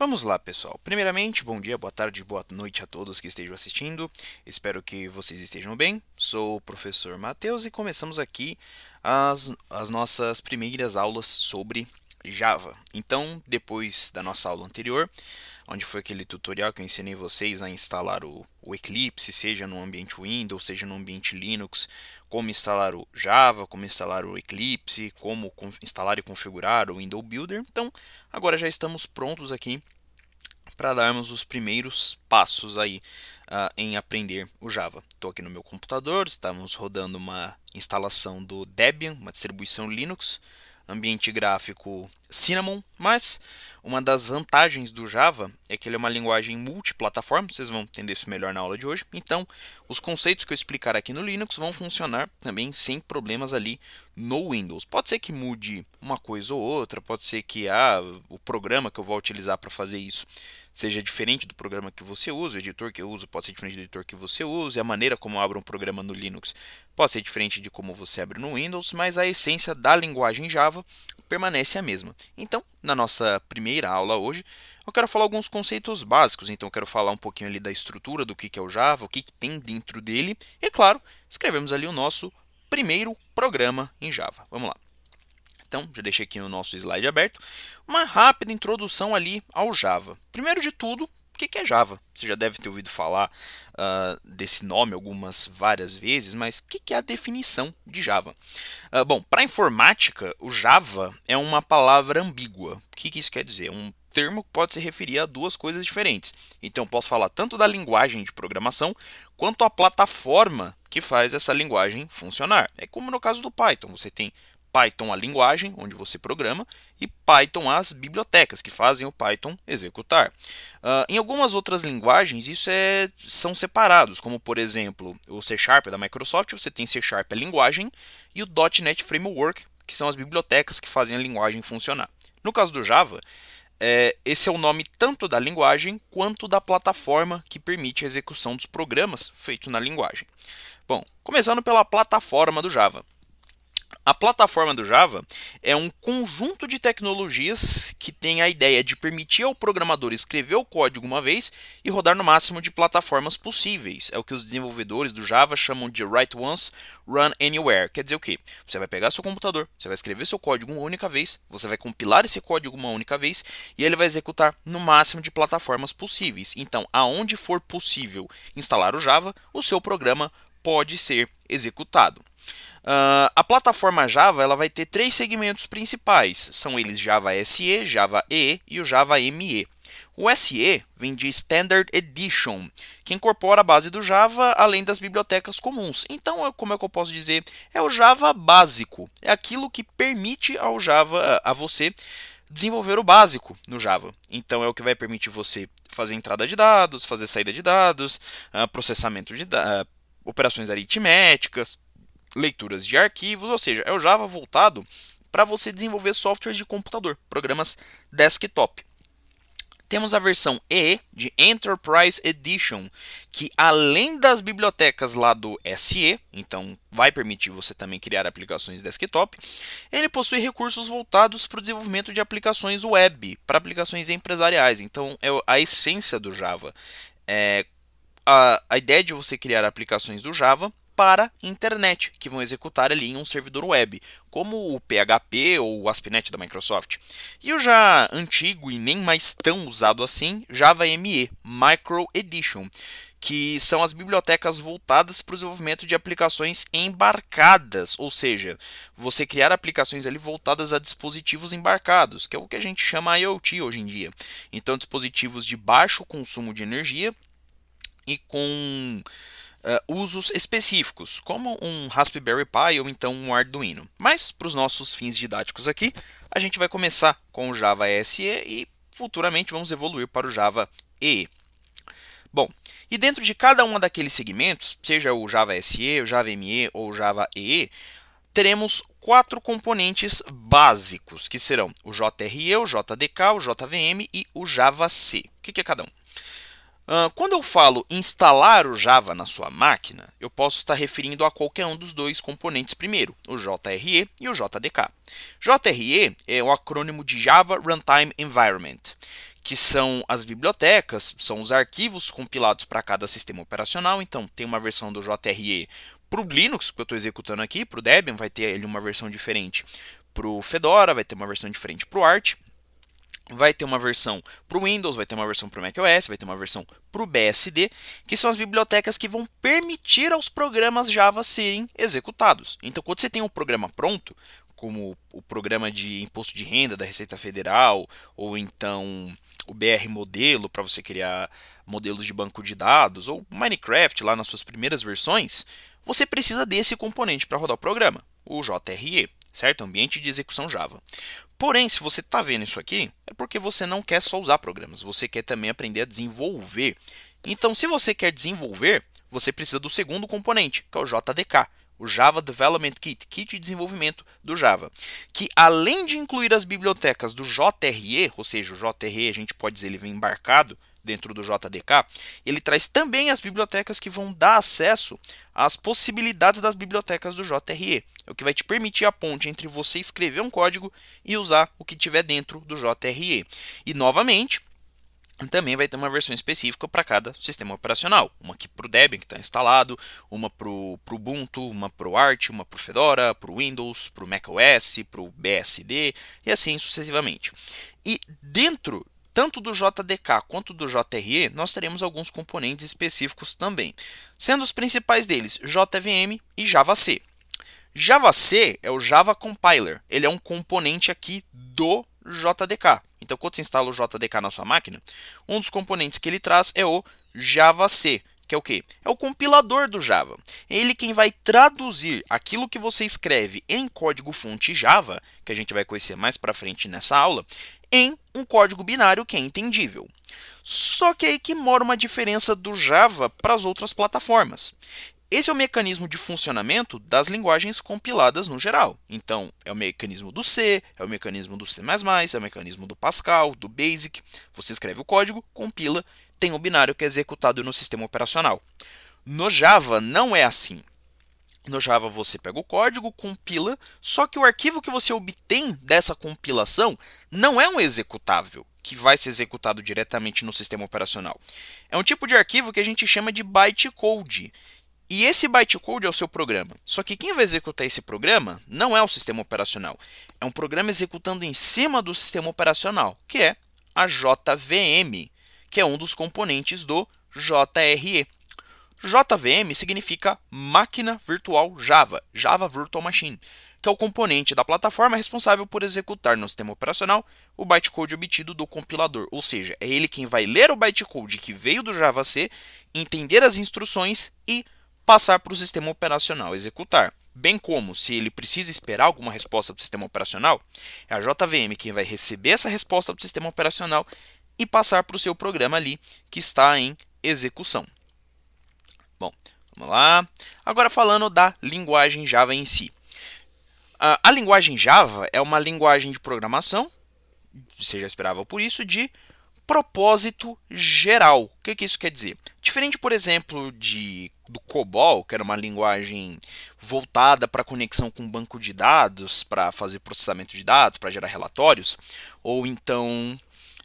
Vamos lá, pessoal. Primeiramente, bom dia, boa tarde, boa noite a todos que estejam assistindo. Espero que vocês estejam bem. Sou o professor Matheus e começamos aqui as nossas primeiras aulas sobre Java. Então, depois da nossa aula anterior, onde foi aquele tutorial que eu ensinei vocês a instalar o Eclipse, seja no ambiente Windows, seja no ambiente Linux, como instalar o Java, como instalar o Eclipse, como instalar e configurar o Window Builder. Então, agora já estamos prontos aqui para darmos os primeiros passos aí em aprender o Java. Estou aqui no meu computador, estamos rodando uma instalação do Debian, uma distribuição Linux, ambiente gráfico Cinnamon, mas uma das vantagens do Java é que ele é uma linguagem multiplataforma, vocês vão entender isso melhor na aula de hoje. Então, os conceitos que eu explicar aqui no Linux vão funcionar também sem problemas ali no Windows. Pode ser que mude uma coisa ou outra, pode ser que o programa que eu vou utilizar para fazer isso seja diferente do programa que você usa, o editor que eu uso pode ser diferente do editor que você usa, a maneira como eu abro um programa no Linux pode ser diferente de como você abre no Windows, mas a essência da linguagem Java permanece a mesma. Então, na nossa primeira aula hoje, eu quero falar alguns conceitos básicos, então eu quero falar um pouquinho ali da estrutura do que é o Java, o que tem dentro dele, e claro, escrevemos ali o nosso primeiro programa em Java. Vamos lá. Então, já deixei aqui o nosso slide aberto. Uma rápida introdução ali ao Java. Primeiro de tudo, o que é Java? Você já deve ter ouvido falar desse nome várias vezes, mas o que é a definição de Java? Bom, para a informática, o Java é uma palavra ambígua. O que isso quer dizer? É um termo que pode se referir a duas coisas diferentes. Então, posso falar tanto da linguagem de programação quanto a plataforma que faz essa linguagem funcionar. É como no caso do Python, você tem Python a linguagem, onde você programa, e Python as bibliotecas, que fazem o Python executar. Em algumas outras linguagens, são separados, como por exemplo o C Sharp da Microsoft, você tem C Sharp a linguagem, e o .NET Framework, que são as bibliotecas que fazem a linguagem funcionar. No caso do Java, esse é o nome tanto da linguagem quanto da plataforma que permite a execução dos programas feitos na linguagem. Bom, começando pela plataforma do Java. A plataforma do Java é um conjunto de tecnologias que tem a ideia de permitir ao programador escrever o código uma vez e rodar no máximo de plataformas possíveis. É o que os desenvolvedores do Java chamam de Write Once, Run Anywhere. Quer dizer o quê? Você vai pegar seu computador, você vai escrever seu código uma única vez, você vai compilar esse código uma única vez e ele vai executar no máximo de plataformas possíveis. Então, aonde for possível instalar o Java, o seu programa pode ser executado. A plataforma Java ela vai ter três segmentos principais, são eles Java SE, Java EE e o Java ME. O SE vem de Standard Edition, que incorpora a base do Java além das bibliotecas comuns. Então, como é que eu posso dizer? É o Java básico, é aquilo que permite ao Java, a você desenvolver o básico no Java. Então, é o que vai permitir você fazer entrada de dados, fazer saída de dados, processamento de operações aritméticas, leituras de arquivos, ou seja, é o Java voltado para você desenvolver softwares de computador, programas desktop. Temos a versão EE de Enterprise Edition, que além das bibliotecas lá do SE, então vai permitir você também criar aplicações desktop, ele possui recursos voltados para o desenvolvimento de aplicações web, para aplicações empresariais. Então, a essência do Java é a ideia de você criar aplicações do Java para internet, que vão executar ali em um servidor web, como o PHP ou o ASP.NET da Microsoft. E o já antigo e nem mais tão usado assim, Java ME, Micro Edition, que são as bibliotecas voltadas para o desenvolvimento de aplicações embarcadas, ou seja, você criar aplicações ali voltadas a dispositivos embarcados, que é o que a gente chama IoT hoje em dia. Então, dispositivos de baixo consumo de energia e com usos específicos, como um Raspberry Pi ou então um Arduino. Mas, para os nossos fins didáticos aqui, a gente vai começar com o Java SE e futuramente vamos evoluir para o Java EE. Bom, e dentro de cada um daqueles segmentos, seja o Java SE, o Java ME ou o Java EE, teremos quatro componentes básicos, que serão o JRE, o JDK, o JVM e o JavaC. O que é cada um? Quando eu falo instalar o Java na sua máquina, eu posso estar referindo a qualquer um dos dois componentes primeiro, o JRE e o JDK. JRE é o acrônimo de Java Runtime Environment, que são as bibliotecas, são os arquivos compilados para cada sistema operacional. Então, tem uma versão do JRE para o Linux, que eu estou executando aqui, para o Debian, vai ter ele uma versão diferente para o Fedora, vai ter uma versão diferente para o Arch, vai ter uma versão para o Windows, vai ter uma versão para o macOS, vai ter uma versão para o BSD, que são as bibliotecas que vão permitir aos programas Java serem executados. Então, quando você tem um programa pronto, como o programa de imposto de renda da Receita Federal, ou então o BR Modelo para você criar modelos de banco de dados, ou Minecraft lá nas suas primeiras versões, você precisa desse componente para rodar o programa, o JRE, certo? Ambiente de execução Java. Porém, se você está vendo isso aqui, é porque você não quer só usar programas, você quer também aprender a desenvolver. Então, se você quer desenvolver, você precisa do segundo componente, que é o JDK, o Java Development Kit, kit de desenvolvimento do Java, que além de incluir as bibliotecas do JRE, ou seja, o JRE a gente pode dizer ele vem embarcado dentro do JDK, ele traz também as bibliotecas que vão dar acesso às possibilidades das bibliotecas do JRE, é o que vai te permitir a ponte entre você escrever um código e usar o que tiver dentro do JRE. E novamente, também vai ter uma versão específica para cada sistema operacional. Uma aqui para o Debian, que está instalado, uma para o Ubuntu, uma para o Arch, uma para o Fedora, para o Windows, para o macOS, para o BSD e assim sucessivamente. E dentro tanto do JDK quanto do JRE, nós teremos alguns componentes específicos também, sendo os principais deles JVM e JavaC. JavaC é o Java Compiler, ele é um componente aqui do JDK. Então, quando você instala o JDK na sua máquina, um dos componentes que ele traz é o JavaC, que é o quê? É o compilador do Java. É ele quem vai traduzir aquilo que você escreve em código-fonte Java, que a gente vai conhecer mais para frente nessa aula, em um código binário que é entendível. Só que é aí que mora uma diferença do Java para as outras plataformas. Esse é o mecanismo de funcionamento das linguagens compiladas no geral. Então, é o mecanismo do C, é o mecanismo do C++, é o mecanismo do Pascal, do BASIC. Você escreve o código, compila, tem um binário que é executado no sistema operacional. No Java não é assim. No Java você pega o código, compila, só que o arquivo que você obtém dessa compilação não é um executável, que vai ser executado diretamente no sistema operacional. É um tipo de arquivo que a gente chama de bytecode. E esse bytecode é o seu programa. Só que quem vai executar esse programa não é o sistema operacional. É um programa executando em cima do sistema operacional, que é a JVM, que é um dos componentes do JRE. JVM significa Máquina Virtual Java, Java Virtual Machine, que é o componente da plataforma responsável por executar no sistema operacional o bytecode obtido do compilador. Ou seja, é ele quem vai ler o bytecode que veio do JavaC, entender as instruções e passar para o sistema operacional executar. Bem como, se ele precisa esperar alguma resposta do sistema operacional, é a JVM quem vai receber essa resposta do sistema operacional e passar para o seu programa ali que está em execução. Bom, vamos lá. Agora falando da linguagem Java em si. A linguagem Java é uma linguagem de programação, você já esperava por isso, de propósito geral. O que isso quer dizer? Diferente, por exemplo, do COBOL, que era uma linguagem voltada para conexão com banco de dados, para fazer processamento de dados, para gerar relatórios, ou então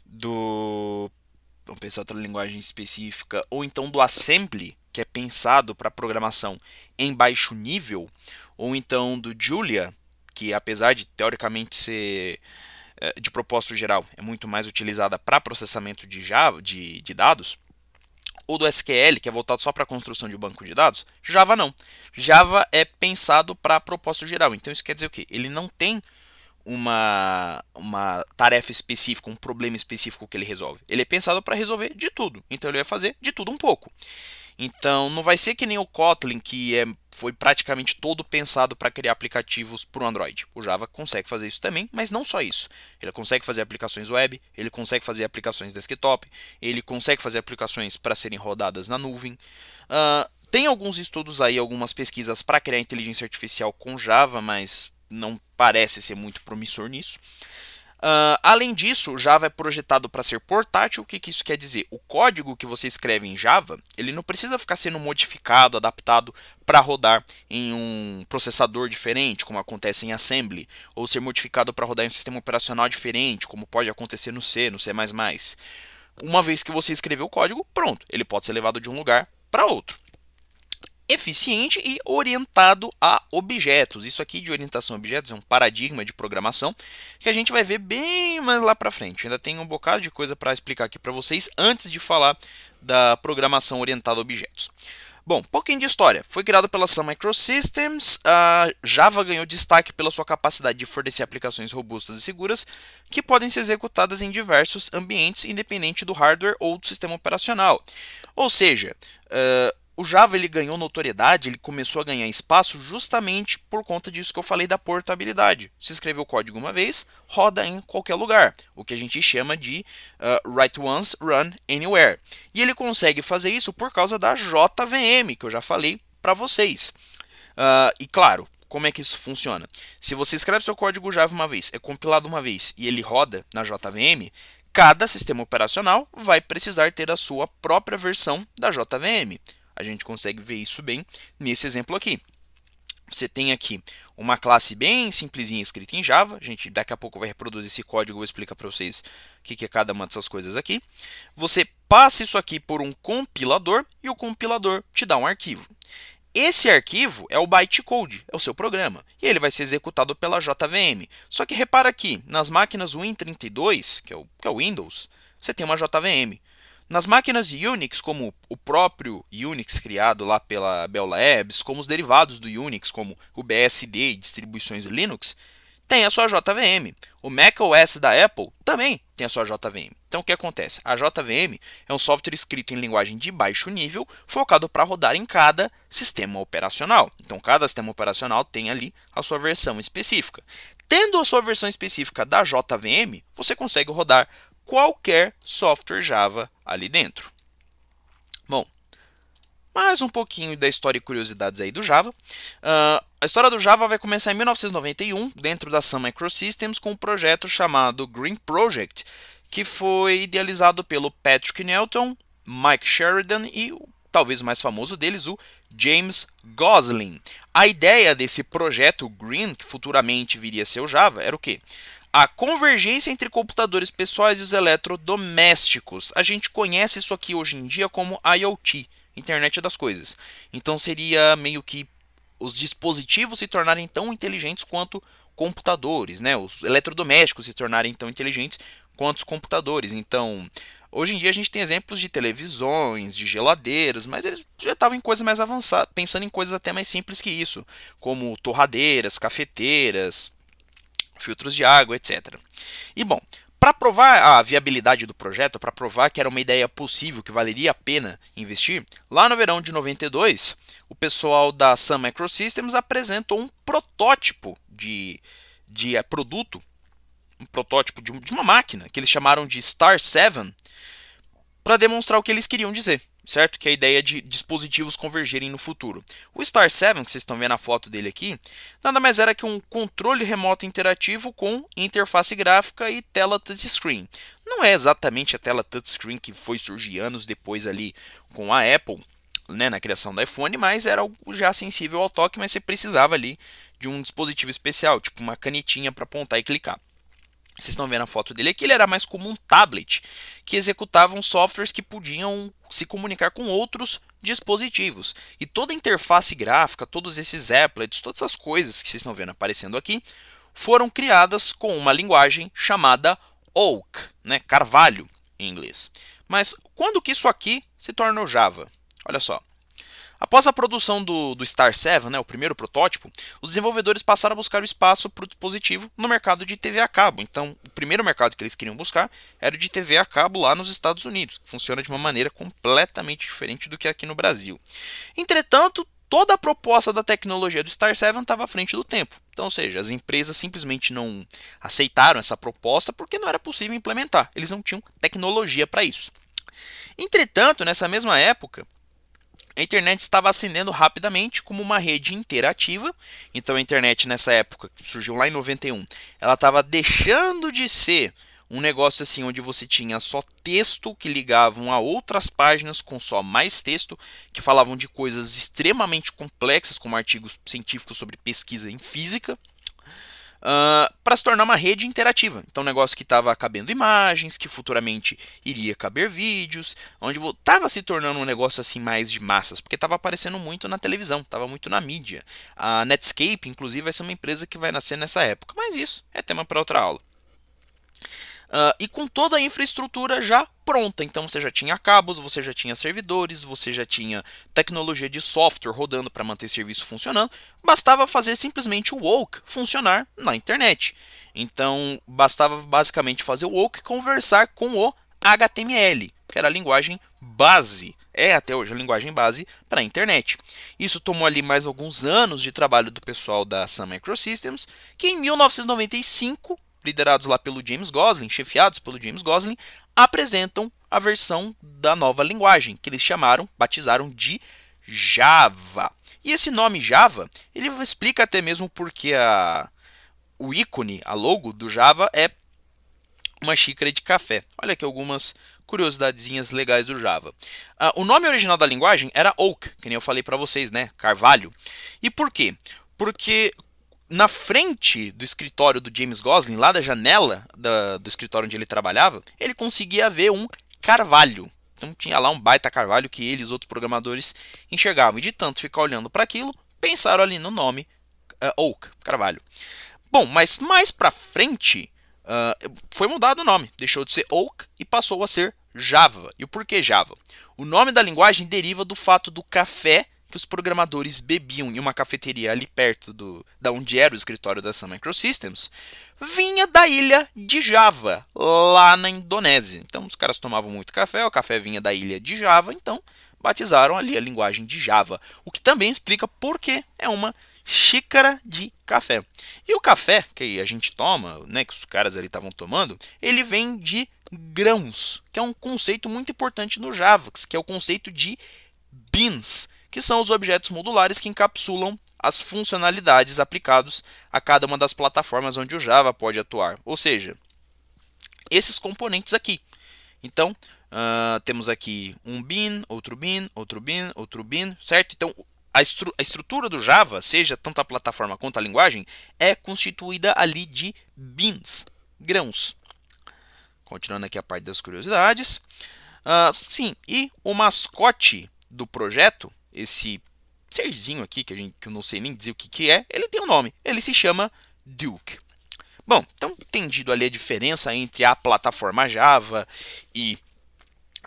vamos pensar outra linguagem específica, ou então do Assembly, que é pensado para programação em baixo nível, ou então do Julia, que apesar de teoricamente ser de propósito geral, é muito mais utilizada para processamento de Java, de dados, ou do SQL, que é voltado só para a construção de banco de dados. Java não. Java é pensado para propósito geral. Então isso quer dizer o quê? Ele não tem uma tarefa específica, um problema específico que ele resolve. Ele é pensado para resolver de tudo. Então ele vai fazer de tudo um pouco. Então não vai ser que nem o Kotlin, que foi praticamente todo pensado para criar aplicativos para o Android. O Java consegue fazer isso também, mas não só isso. Ele consegue fazer aplicações web, ele consegue fazer aplicações desktop, ele consegue fazer aplicações para serem rodadas na nuvem. Tem alguns estudos aí, algumas pesquisas para criar inteligência artificial com Java, mas não parece ser muito promissor nisso. Além disso, o Java é projetado para ser portátil. O que isso quer dizer? O código que você escreve em Java, ele não precisa ficar sendo modificado, adaptado para rodar em um processador diferente, como acontece em Assembly, ou ser modificado para rodar em um sistema operacional diferente, como pode acontecer no C, no C++. Uma vez que você escreveu o código, pronto, ele pode ser levado de um lugar para outro. Eficiente e orientado a objetos. Isso aqui de orientação a objetos é um paradigma de programação que a gente vai ver bem mais lá para frente. Ainda tem um bocado de coisa para explicar aqui para vocês antes de falar da programação orientada a objetos. Bom, um pouquinho de história. Foi criado pela Sun Microsystems. A Java ganhou destaque pela sua capacidade de fornecer aplicações robustas e seguras que podem ser executadas em diversos ambientes, independente do hardware ou do sistema operacional. Ou seja, o Java ele ganhou notoriedade, ele começou a ganhar espaço justamente por conta disso que eu falei da portabilidade. Se escreveu o código uma vez, roda em qualquer lugar, o que a gente chama de Write Once, Run Anywhere. E ele consegue fazer isso por causa da JVM, que eu já falei para vocês. E claro, como é que isso funciona? Se você escreve seu código Java uma vez, é compilado uma vez e ele roda na JVM, cada sistema operacional vai precisar ter a sua própria versão da JVM. A gente consegue ver isso bem nesse exemplo aqui. Você tem aqui uma classe bem simplesinha escrita em Java. A gente daqui a pouco vai reproduzir esse código e vou explicar para vocês o que é cada uma dessas coisas aqui. Você passa isso aqui por um compilador e o compilador te dá um arquivo. Esse arquivo é o bytecode, é o seu programa, e ele vai ser executado pela JVM. Só que repara aqui, nas máquinas Win32, que é o Windows, você tem uma JVM. Nas máquinas Unix, como o próprio Unix criado lá pela Bell Labs, como os derivados do Unix, como o BSD e distribuições Linux, tem a sua JVM. O macOS da Apple também tem a sua JVM. Então o que acontece? A JVM é um software escrito em linguagem de baixo nível, focado para rodar em cada sistema operacional. Então cada sistema operacional tem ali a sua versão específica. Tendo a sua versão específica da JVM, você consegue rodar qualquer software Java ali dentro. Bom, mais um pouquinho da história e curiosidades aí do Java. A história do Java vai começar em 1991, dentro da Sun Microsystems, com um projeto chamado Green Project, que foi idealizado pelo Patrick Nelson, Mike Sheridan e, talvez o mais famoso deles, o James Gosling. A ideia desse projeto Green, que futuramente viria a ser o Java, era o quê? A convergência entre computadores pessoais e os eletrodomésticos. A gente conhece isso aqui hoje em dia como IoT, Internet das Coisas. Então seria meio que os dispositivos se tornarem tão inteligentes quanto computadores, né? Os eletrodomésticos se tornarem tão inteligentes quanto os computadores. Então, hoje em dia a gente tem exemplos de televisões, de geladeiras, mas eles já estavam em coisas mais avançadas, pensando em coisas até mais simples que isso, como torradeiras, cafeteiras, filtros de água, etc. E bom, para provar a viabilidade do projeto, para provar que era uma ideia possível, que valeria a pena investir, lá no verão de 92, o pessoal da Sun Microsystems apresentou um protótipo de produto, um protótipo de uma máquina, que eles chamaram de Star 7, para demonstrar o que eles queriam dizer, certo? Que é a ideia de dispositivos convergerem no futuro. O Star 7, que vocês estão vendo a foto dele aqui, nada mais era que um controle remoto interativo com interface gráfica e tela touchscreen. Não é exatamente a tela touchscreen que foi surgir anos depois ali com a Apple, né, na criação do iPhone, mas era algo já sensível ao toque, mas você precisava ali de um dispositivo especial, tipo uma canetinha para apontar e clicar. Vocês estão vendo a foto dele aqui, ele era mais como um tablet que executavam softwares que podiam se comunicar com outros dispositivos. E toda a interface gráfica, todos esses applets, todas essas coisas que vocês estão vendo aparecendo aqui, foram criadas com uma linguagem chamada Oak, né? Carvalho em inglês. Mas quando que isso aqui se tornou Java? Olha só. Após a produção do Star 7, né, o primeiro protótipo, os desenvolvedores passaram a buscar o espaço para o dispositivo no mercado de TV a cabo. Então, o primeiro mercado que eles queriam buscar era o de TV a cabo lá nos Estados Unidos, que funciona de uma maneira completamente diferente do que aqui no Brasil. Entretanto, toda a proposta da tecnologia do Star 7 estava à frente do tempo. Então, ou seja, as empresas simplesmente não aceitaram essa proposta porque não era possível implementar. Eles não tinham tecnologia para isso. Entretanto, nessa mesma época, A internet estava ascendendo rapidamente como uma rede interativa. Então a internet nessa época, que surgiu lá em 91, ela estava deixando de ser um negócio assim onde você tinha só texto que ligavam a outras páginas com só mais texto, que falavam de coisas extremamente complexas, como artigos científicos sobre pesquisa em física, para se tornar uma rede interativa. Então, um negócio que estava cabendo imagens, que futuramente iria caber vídeos, onde estava se tornando um negócio assim mais de massas, porque estava aparecendo muito na televisão, estava muito na mídia. A Netscape, inclusive, vai ser uma empresa que vai nascer nessa época, mas isso é tema para outra aula. E com toda a infraestrutura já pronta. Então você já tinha cabos, você já tinha servidores, você já tinha tecnologia de software rodando para manter o serviço funcionando. Bastava fazer simplesmente o woke funcionar na internet. Então bastava basicamente fazer o woke conversar com o HTML, que era a linguagem base. É até hoje a linguagem base para a internet. Isso tomou ali mais alguns anos de trabalho do pessoal da Sun Microsystems, que em 1995, liderados lá pelo James Gosling, chefiados pelo James Gosling, apresentam a versão da nova linguagem, que eles batizaram de Java. E esse nome Java, ele explica até mesmo porque o ícone, a logo do Java é uma xícara de café. Olha aqui algumas curiosidadezinhas legais do Java. O nome original da linguagem era Oak, que nem eu falei para vocês, né? Carvalho. E por quê? Porque na frente do escritório do James Gosling, lá da janela do escritório onde ele trabalhava, ele conseguia ver um carvalho. Então tinha lá um baita carvalho que ele e os outros programadores enxergavam. E de tanto ficar olhando para aquilo, pensaram ali no nome Oak, carvalho. Bom, mas mais para frente foi mudado o nome. Deixou de ser Oak e passou a ser Java. E o porquê Java? O nome da linguagem deriva do fato do café que os programadores bebiam em uma cafeteria ali perto da onde era o escritório da Sun Microsystems, vinha da ilha de Java, lá na Indonésia. Então os caras tomavam muito café, o café vinha da ilha de Java, então batizaram ali a linguagem de Java, o que também explica por que é uma xícara de café. E o café que a gente toma, né, que os caras ali estavam tomando, ele vem de grãos, que é um conceito muito importante no Java, que é o conceito de beans, que são os objetos modulares que encapsulam as funcionalidades aplicadas a cada uma das plataformas onde o Java pode atuar. Ou seja, esses componentes aqui. Então, temos aqui um bin, outro bin, outro bin, outro bin, certo? Então, a estrutura do Java, seja tanto a plataforma quanto a linguagem, é constituída ali de bins, grãos. Continuando aqui a parte das curiosidades. Sim, e o mascote do projeto, esse serzinho aqui, que eu não sei nem dizer o que é, ele tem um nome, ele se chama Duke. Bom, então entendido ali a diferença entre a plataforma Java e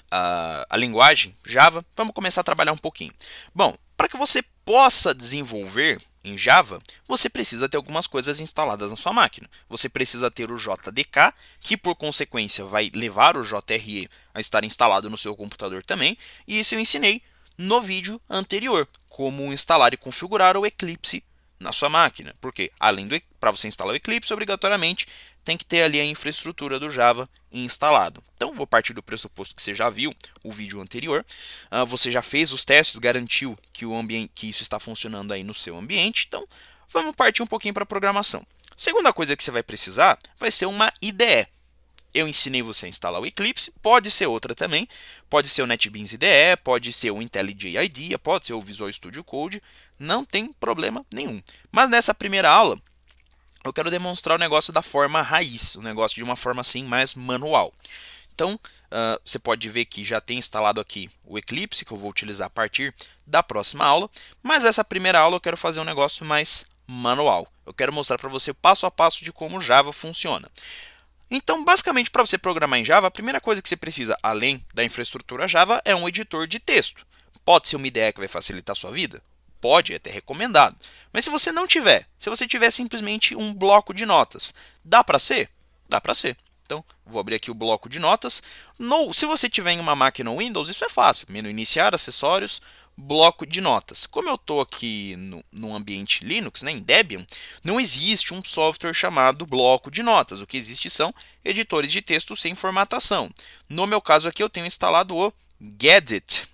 a linguagem Java, vamos começar a trabalhar um pouquinho. Bom, para que você possa desenvolver em Java, você precisa ter algumas coisas instaladas na sua máquina. Você precisa ter o JDK, que por consequência vai levar o JRE a estar instalado no seu computador também, e isso eu ensinei no vídeo anterior, como instalar e configurar o Eclipse na sua máquina, porque além para você instalar o Eclipse, obrigatoriamente tem que ter ali a infraestrutura do Java instalado. Então, vou partir do pressuposto que você já viu o vídeo anterior, você já fez os testes, garantiu que isso está funcionando aí no seu ambiente, então vamos partir um pouquinho para a programação. Segunda coisa que você vai precisar vai ser uma IDE. Eu ensinei você a instalar o Eclipse, pode ser outra também, pode ser o NetBeans IDE, pode ser o IntelliJ IDEA, pode ser o Visual Studio Code, não tem problema nenhum. Mas nessa primeira aula, eu quero demonstrar o negócio da forma raiz, o negócio de uma forma assim mais manual. Então, você pode ver que já tem instalado aqui o Eclipse, que eu vou utilizar a partir da próxima aula, mas essa primeira aula eu quero fazer um negócio mais manual. Eu quero mostrar para você passo a passo de como o Java funciona. Então, basicamente, para você programar em Java, a primeira coisa que você precisa, além da infraestrutura Java, é um editor de texto. Pode ser uma ideia que vai facilitar a sua vida? Pode, é até recomendado. Mas se você não tiver, se você tiver simplesmente um bloco de notas, dá para ser? Dá para ser. Então, vou abrir aqui o bloco de notas. Se você tiver em uma máquina Windows, isso é fácil. Menu iniciar, acessórios, bloco de notas. Como eu estou aqui no ambiente Linux, né, em Debian, não existe um software chamado bloco de notas. O que existe são editores de texto sem formatação. No meu caso aqui, eu tenho instalado o Gedit.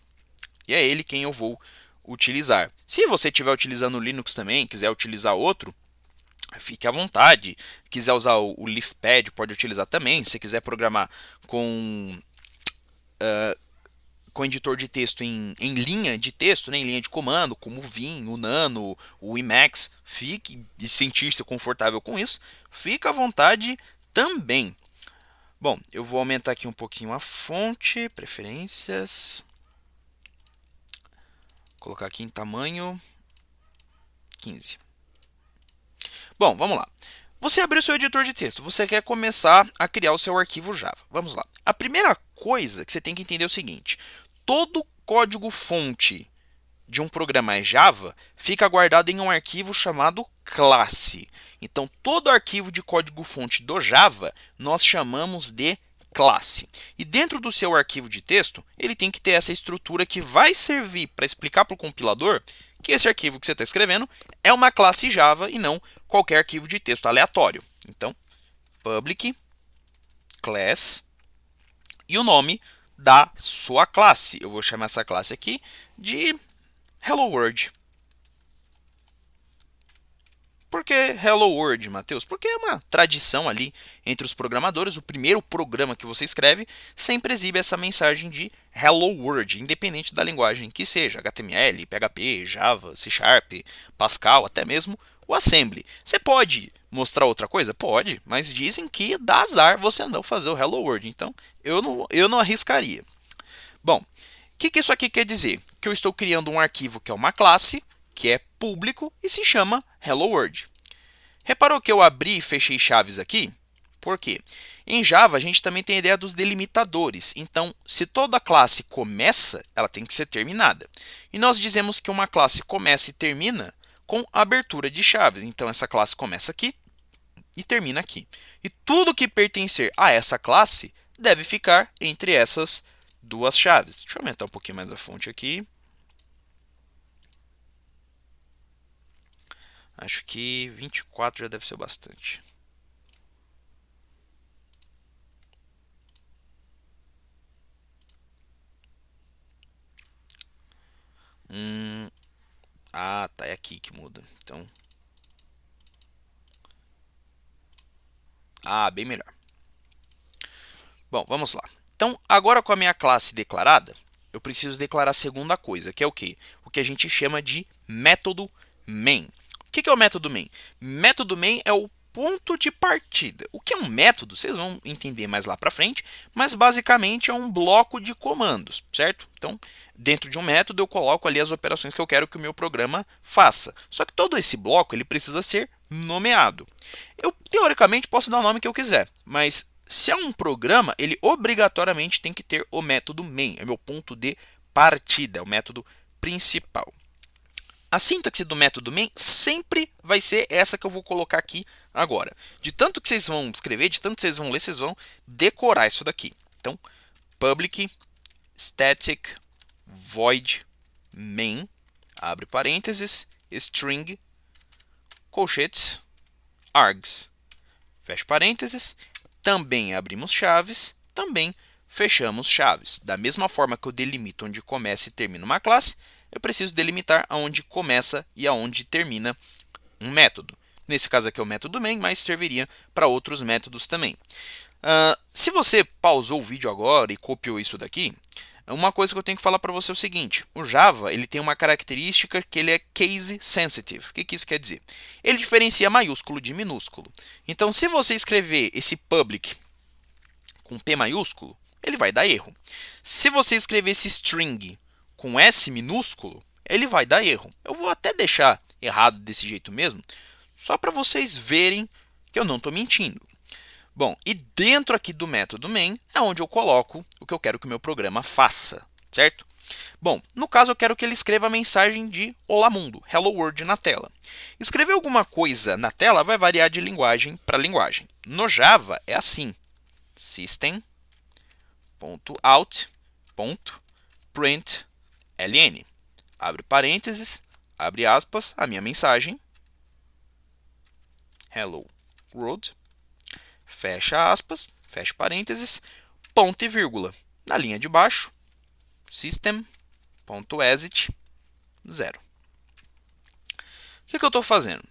e é ele quem eu vou utilizar. Se você estiver utilizando o Linux também, quiser utilizar outro, fique à vontade. Quiser usar o Leafpad, pode utilizar também. Se quiser programar com editor de texto em linha de texto, né, em linha de comando, como o Vim, o Nano, o Emacs, fique e sentir-se confortável com isso, fique à vontade também. Bom, eu vou aumentar aqui um pouquinho a fonte, preferências, colocar aqui em tamanho 15. Bom, vamos lá. Você abriu seu editor de texto, você quer começar a criar o seu arquivo Java. Vamos lá. A primeira coisa que você tem que entender é o seguinte: todo código-fonte de um programa Java fica guardado em um arquivo chamado classe. Então, todo arquivo de código-fonte do Java nós chamamos de classe. E dentro do seu arquivo de texto, ele tem que ter essa estrutura que vai servir para explicar para o compilador que esse arquivo que você está escrevendo é uma classe Java e não qualquer arquivo de texto aleatório. Então, public class e o nome da sua classe. Eu vou chamar essa classe aqui de Hello World. Por que Hello World, Matheus? Porque é uma tradição ali entre os programadores. O primeiro programa que você escreve sempre exibe essa mensagem de Hello World, independente da linguagem que seja, HTML, PHP, Java, C Sharp, Pascal, até mesmo o Assembly. Você pode mostrar outra coisa? Pode, mas dizem que dá azar você não fazer o Hello World, então eu não arriscaria. Bom, o que isso aqui quer dizer? Que eu estou criando um arquivo que é uma classe, que é público e se chama Hello World. Reparou que eu abri e fechei chaves aqui? Por quê? Em Java a gente também tem a ideia dos delimitadores. Então, se toda classe começa, ela tem que ser terminada. E nós dizemos que uma classe começa e termina com abertura de chaves. Então, essa classe começa aqui e termina aqui. E tudo que pertencer a essa classe deve ficar entre essas duas chaves. Deixa eu aumentar um pouquinho mais a fonte aqui. Acho que 24 já deve ser bastante. Tá, é aqui que muda. Então, bem melhor. Bom, vamos lá. Então, agora com a minha classe declarada, eu preciso declarar a segunda coisa, que é o quê? O que a gente chama de método main. O que é o método main? Método main é o ponto de partida. O que é um método? Vocês vão entender mais lá para frente, mas basicamente é um bloco de comandos, certo? Então, dentro de um método eu coloco ali as operações que eu quero que o meu programa faça. Só que todo esse bloco ele precisa ser nomeado. Eu, teoricamente, posso dar o nome que eu quiser, mas se é um programa, ele obrigatoriamente tem que ter o método main, é meu ponto de partida, é o método principal. A sintaxe do método main sempre vai ser essa que eu vou colocar aqui agora. De tanto que vocês vão escrever, de tanto que vocês vão ler, vocês vão decorar isso daqui. Então, public static void main, abre parênteses, string, colchetes, args, fecha parênteses, também abrimos chaves, também fechamos chaves. Da mesma forma que eu delimito onde começa e termina uma classe, eu preciso delimitar aonde começa e aonde termina um método. Nesse caso aqui é o método main, mas serviria para outros métodos também. Se você pausou o vídeo agora e copiou isso daqui, uma coisa que eu tenho que falar para você é o seguinte: o Java ele tem uma característica que ele é case sensitive. O que isso quer dizer? Ele diferencia maiúsculo de minúsculo. Então, se você escrever esse public com P maiúsculo, ele vai dar erro. Se você escrever esse string com S minúsculo, ele vai dar erro. Eu vou até deixar errado desse jeito mesmo, só para vocês verem que eu não estou mentindo. Bom, e dentro aqui do método main é onde eu coloco o que eu quero que o meu programa faça, certo? Bom, no caso eu quero que ele escreva a mensagem de Olá Mundo, Hello World na tela. Escrever alguma coisa na tela vai variar de linguagem para linguagem. No Java é assim: system.out.println. Abre parênteses, abre aspas, a minha mensagem, Hello World, fecha aspas, fecha parênteses, ponto e vírgula. Na linha de baixo, system.out.println. .exit 0. O que eu estou fazendo?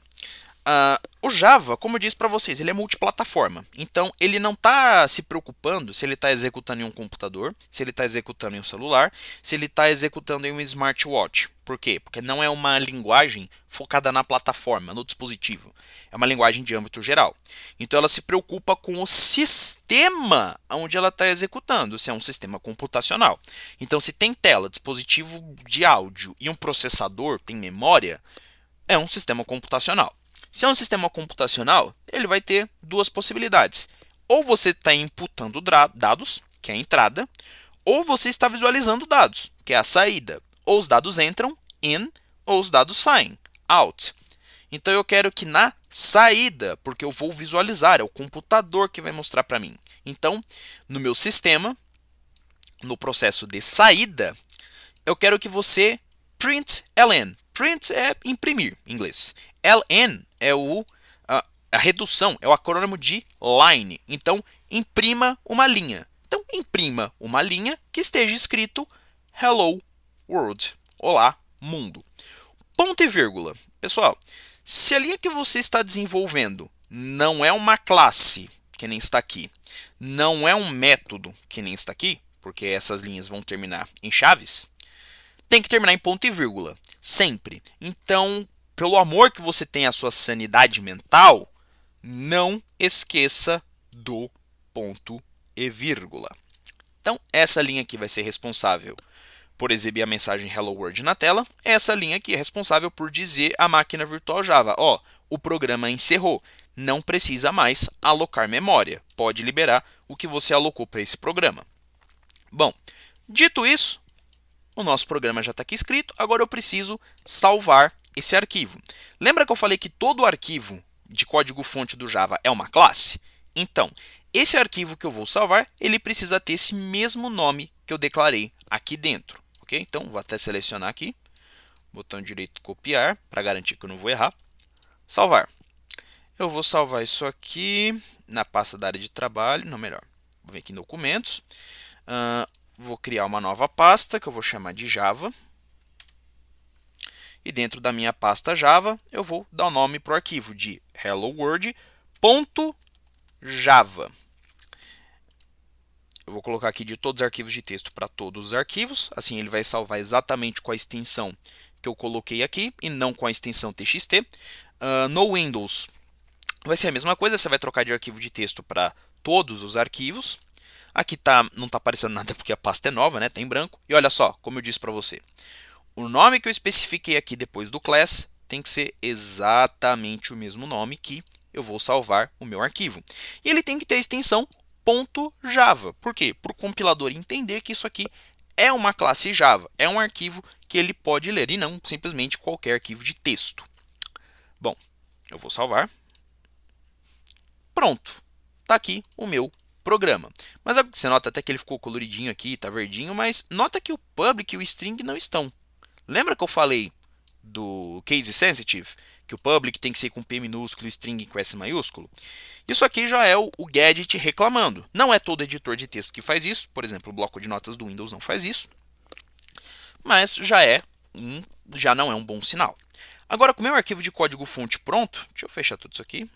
O Java, como eu disse para vocês, ele é multiplataforma. Então, ele não está se preocupando se ele está executando em um computador, se ele está executando em um celular, se ele está executando em um smartwatch. Por quê? Porque não é uma linguagem focada na plataforma, no dispositivo. É uma linguagem de âmbito geral. Então, ela se preocupa com o sistema onde ela está executando, se é um sistema computacional. Então, se tem tela, dispositivo de áudio e um processador, tem memória, é um sistema computacional. Se é um sistema computacional, ele vai ter duas possibilidades. Ou você está inputando dados, que é a entrada, ou você está visualizando dados, que é a saída. Ou os dados entram, in, ou os dados saem, out. Então eu quero que na saída, porque eu vou visualizar, é o computador que vai mostrar para mim. Então, no meu sistema, no processo de saída, eu quero que você print ln. Print é imprimir em inglês. ln é a redução, é o acrônimo de line. Então, imprima uma linha. Então, imprima uma linha que esteja escrito Hello World. Olá, mundo. Ponto e vírgula. Pessoal, se a linha que você está desenvolvendo não é uma classe, que nem está aqui, não é um método, que nem está aqui, porque essas linhas vão terminar em chaves, tem que terminar em ponto e vírgula, sempre. Então, pelo amor que você tem à sua sanidade mental, não esqueça do ponto e vírgula. Então, essa linha aqui vai ser responsável por exibir a mensagem Hello World na tela. Essa linha aqui é responsável por dizer à máquina virtual Java, ó, o programa encerrou, não precisa mais alocar memória, pode liberar o que você alocou para esse programa. Bom, dito isso, o nosso programa já está aqui escrito, agora eu preciso salvar esse arquivo. Lembra que eu falei que todo arquivo de código-fonte do Java é uma classe? Então, esse arquivo que eu vou salvar, ele precisa ter esse mesmo nome que eu declarei aqui dentro. Ok? Então, vou até selecionar aqui, botão direito copiar, para garantir que eu não vou errar. Salvar. Eu vou salvar isso aqui na pasta da área de trabalho, não, melhor, vou vir aqui em documentos. Vou criar uma nova pasta que eu vou chamar de Java. E dentro da minha pasta Java, eu vou dar o nome para o arquivo de helloworld.java. Eu vou colocar aqui de todos os arquivos de texto para todos os arquivos. Assim ele vai salvar exatamente com a extensão que eu coloquei aqui e não com a extensão txt. No Windows vai ser a mesma coisa, você vai trocar de arquivo de texto para todos os arquivos. Aqui não está aparecendo nada porque a pasta é nova, né? Está em branco. E olha só, como eu disse para você, o nome que eu especifiquei aqui depois do class tem que ser exatamente o mesmo nome que eu vou salvar o meu arquivo. E ele tem que ter a extensão .java. Por quê? Para o compilador entender que isso aqui é uma classe Java, é um arquivo que ele pode ler e não simplesmente qualquer arquivo de texto. Bom, eu vou salvar. Pronto, está aqui o meu programa. Mas você nota até que ele ficou coloridinho aqui, está verdinho, mas nota que o public e o string não estão. Lembra que eu falei do case sensitive? Que o public tem que ser com P minúsculo e string com S maiúsculo? Isso aqui já é o gadget reclamando. Não é todo editor de texto que faz isso. Por exemplo, o bloco de notas do Windows não faz isso. Mas já não é um bom sinal. Agora, com o meu arquivo de código-fonte pronto, deixa eu fechar tudo isso aqui.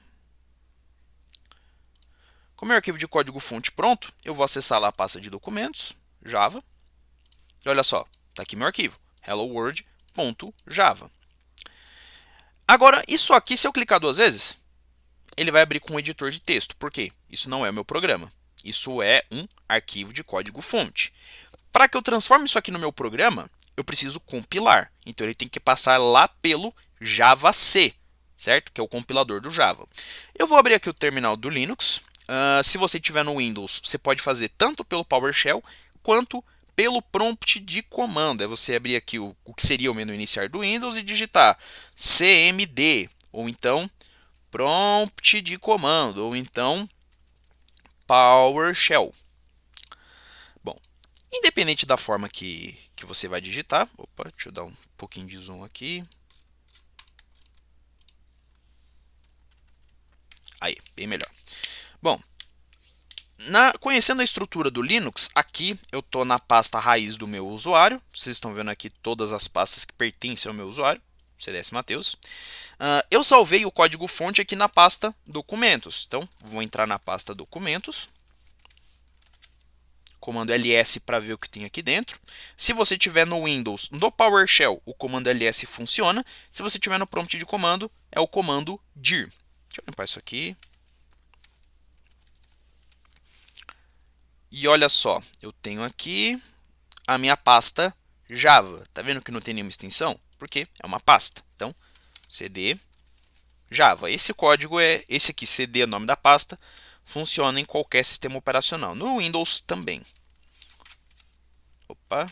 Com o meu arquivo de código-fonte pronto, eu vou acessar lá a pasta de documentos, Java. E olha só, está aqui meu arquivo, helloworld.java. Agora, isso aqui, se eu clicar duas vezes, ele vai abrir com um editor de texto. Por quê? Isso não é o meu programa. Isso é um arquivo de código-fonte. Para que eu transforme isso aqui no meu programa, eu preciso compilar. Então, ele tem que passar lá pelo JavaC, certo? Que é o compilador do Java. Eu vou abrir aqui o terminal do Linux. Se você tiver no Windows, você pode fazer tanto pelo PowerShell quanto pelo prompt de comando. É você abrir aqui o que seria o menu iniciar do Windows e digitar cmd, ou então prompt de comando, ou então PowerShell. Bom, independente da forma que você vai digitar, opa, deixa eu dar um pouquinho de zoom aqui. Aí, bem melhor. Bom, Conhecendo a estrutura do Linux, aqui eu estou na pasta raiz do meu usuário. Vocês estão vendo aqui todas as pastas que pertencem ao meu usuário, CDS Mateus. Eu salvei o código-fonte aqui na pasta Documentos. Então, vou entrar na pasta Documentos. Comando ls para ver o que tem aqui dentro. Se você tiver no Windows, no PowerShell, o comando ls funciona. Se você tiver no prompt de comando, é o comando dir. Deixa eu limpar isso aqui. E olha só, eu tenho aqui a minha pasta Java. Tá vendo que não tem nenhuma extensão? Porque é uma pasta. Então, cd Java. Esse código é esse aqui, cd é o nome da pasta, funciona em qualquer sistema operacional. No Windows também. Opa.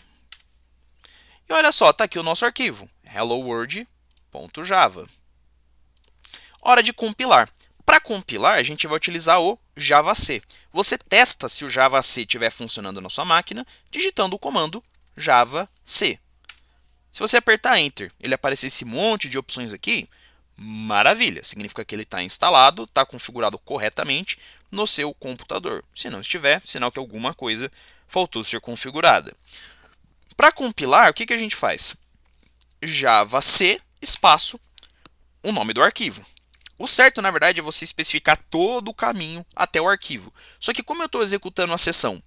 E olha só, tá aqui o nosso arquivo, helloworld.java. Hora de compilar. Para compilar, a gente vai utilizar o javac. Você testa se o javac estiver funcionando na sua máquina, digitando o comando javac. Se você apertar Enter, ele aparecer esse monte de opções aqui, maravilha, significa que ele está instalado, está configurado corretamente no seu computador. Se não estiver, sinal que alguma coisa faltou ser configurada. Para compilar, o que a gente faz? Javac, espaço, o nome do arquivo. O certo, na verdade, é você especificar todo o caminho até o arquivo. Só que como eu estou executando a sessão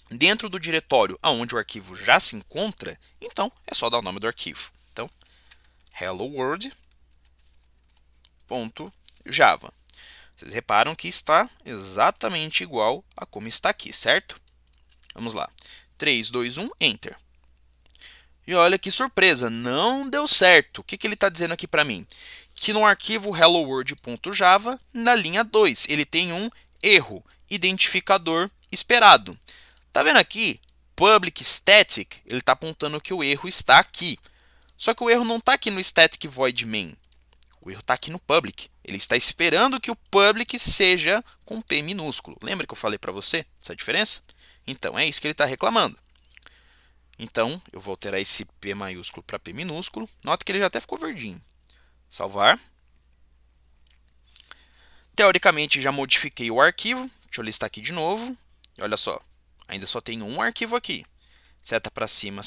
dentro do diretório onde o arquivo já se encontra, então é só dar o nome do arquivo. Então, helloworld.java. Vocês reparam que está exatamente igual a como está aqui, certo? Vamos lá. 3, 2, 1, Enter. E olha que surpresa, não deu certo. O que ele está dizendo aqui para mim? Que no arquivo helloworld.java, na linha 2, ele tem um erro, identificador esperado. Tá vendo aqui? Public static, ele está apontando que o erro está aqui. Só que o erro não está aqui no static void main. O erro está aqui no public. Ele está esperando que o public seja com P minúsculo. Lembra que eu falei para você essa diferença? Então, é isso que ele está reclamando. Então, eu vou alterar esse P maiúsculo para P minúsculo. Nota que ele já até ficou verdinho. Salvar. Teoricamente, já modifiquei o arquivo. Deixa eu listar aqui de novo. E olha só, ainda só tem um arquivo aqui. Seta para cima,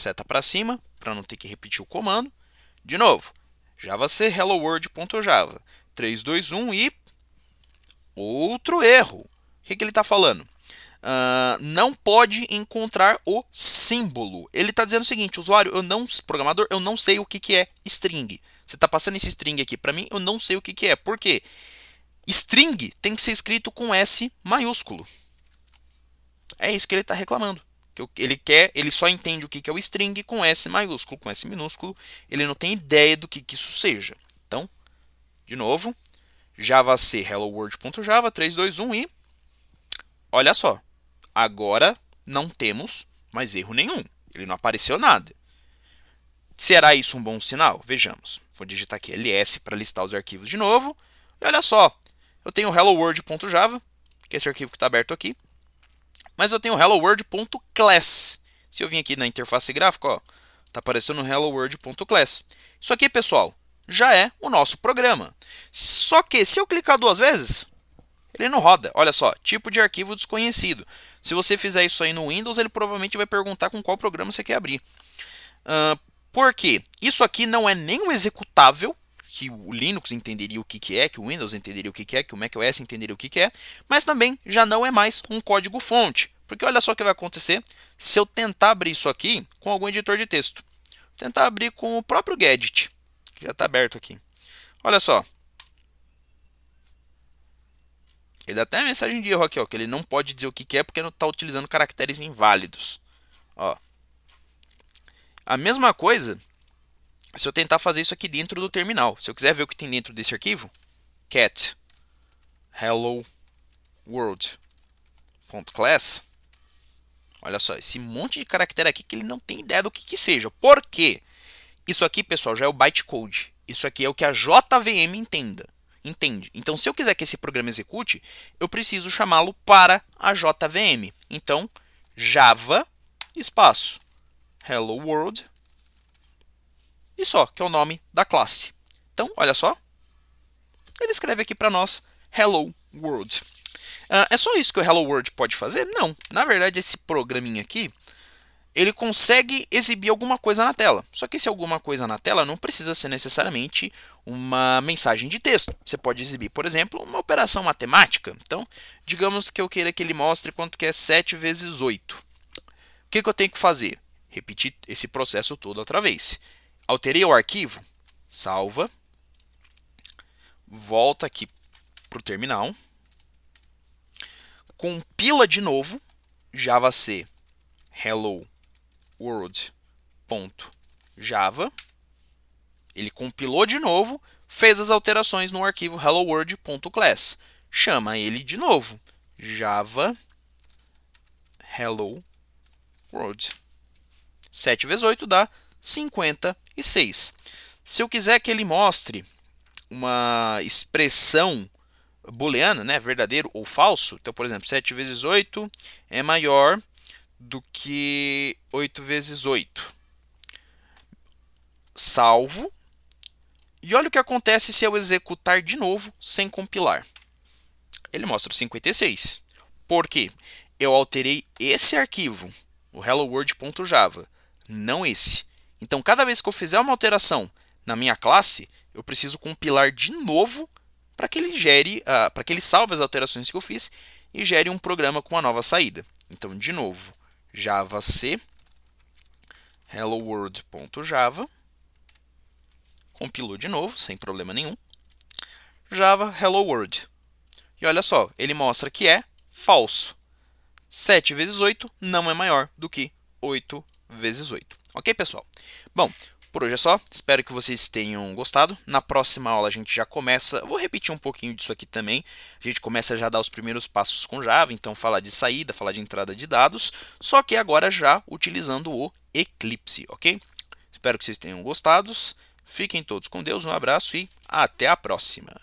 para não ter que repetir o comando. De novo, javac helloworld.java. 3, 2, 1 e... outro erro. O que ele está falando? Não pode encontrar o símbolo. Ele está dizendo o seguinte, usuário, programador, eu não sei o que é string. Você está passando esse string aqui para mim, eu não sei o que é. Por quê? String tem que ser escrito com S maiúsculo. É isso que ele está reclamando. Ele só entende o que é o string com S maiúsculo, com S minúsculo. Ele não tem ideia do que isso seja. Então, de novo, javac helloworld.java, 3, 2, 1 e... olha só. Agora não temos mais erro nenhum. Ele não apareceu nada. Será isso um bom sinal? Vejamos. Vou digitar aqui ls para listar os arquivos de novo. E olha só. Eu tenho helloworld.java, que é esse arquivo que está aberto aqui. Mas eu tenho helloworld.class. Se eu vim aqui na interface gráfica, está aparecendo helloworld.class. Isso aqui, pessoal, já é o nosso programa. Só que se eu clicar duas vezes, ele não roda. Olha só, tipo de arquivo desconhecido. Se você fizer isso aí no Windows, ele provavelmente vai perguntar com qual programa você quer abrir. Por quê? Isso aqui não é nem um executável, que o Linux entenderia o que é, que o Windows entenderia o que é, que o macOS entenderia o que é, mas também já não é mais um código-fonte. Porque olha só o que vai acontecer se eu tentar abrir isso aqui com algum editor de texto. Tentar abrir com o próprio Gadget, que já está aberto aqui. Olha só. Ele dá até a mensagem de erro aqui, ó, que ele não pode dizer o que é porque não está utilizando caracteres inválidos. Ó. A mesma coisa se eu tentar fazer isso aqui dentro do terminal. Se eu quiser ver o que tem dentro desse arquivo, cat hello world.class. Olha só, esse monte de caractere aqui que ele não tem ideia do que seja. Por quê? Isso aqui, pessoal, já é o bytecode. Isso aqui é o que a JVM entende. Então, se eu quiser que esse programa execute, eu preciso chamá-lo para a JVM. Então, Java, espaço, hello world, e só, que é o nome da classe. Então, olha só, ele escreve aqui para nós, hello world. É só isso que o Hello World pode fazer? Não. Na verdade, esse programinha aqui, ele consegue exibir alguma coisa na tela. Só que esse alguma coisa na tela não precisa ser necessariamente uma mensagem de texto. Você pode exibir, por exemplo, uma operação matemática. Então, digamos que eu queira que ele mostre quanto que é 7 vezes 8. O que eu tenho que fazer? Repetir esse processo todo outra vez. Alterei o arquivo, salva, volta aqui para o terminal, compila de novo, javac hello world.java. Ele compilou de novo, fez as alterações no arquivo helloworld.class. Chama ele de novo, java hello world. 7 vezes 8 dá 56. Se eu quiser que ele mostre uma expressão booleana, né, verdadeiro ou falso, então, por exemplo, 7 vezes 8 é maior do que 8 vezes 8. Salvo. E olha o que acontece se eu executar de novo sem compilar. Ele mostra o 56. Por quê? Eu alterei esse arquivo, o helloworld.java, não esse. Então, cada vez que eu fizer uma alteração na minha classe, eu preciso compilar de novo para que ele salve as alterações que eu fiz e gere um programa com uma nova saída. Então, de novo, javac helloworld.java, compilou de novo, sem problema nenhum, Java Hello World. E olha só, ele mostra que é falso. 7 vezes 8 não é maior do que 8 vezes 8. Ok, pessoal? Bom, por hoje é só. Espero que vocês tenham gostado. Na próxima aula a gente já começa... Vou repetir um pouquinho disso aqui também. A gente começa já a dar os primeiros passos com Java. Então, falar de saída, falar de entrada de dados. Só que agora já utilizando o Eclipse, ok? Espero que vocês tenham gostado. Fiquem todos com Deus. Um abraço e até a próxima.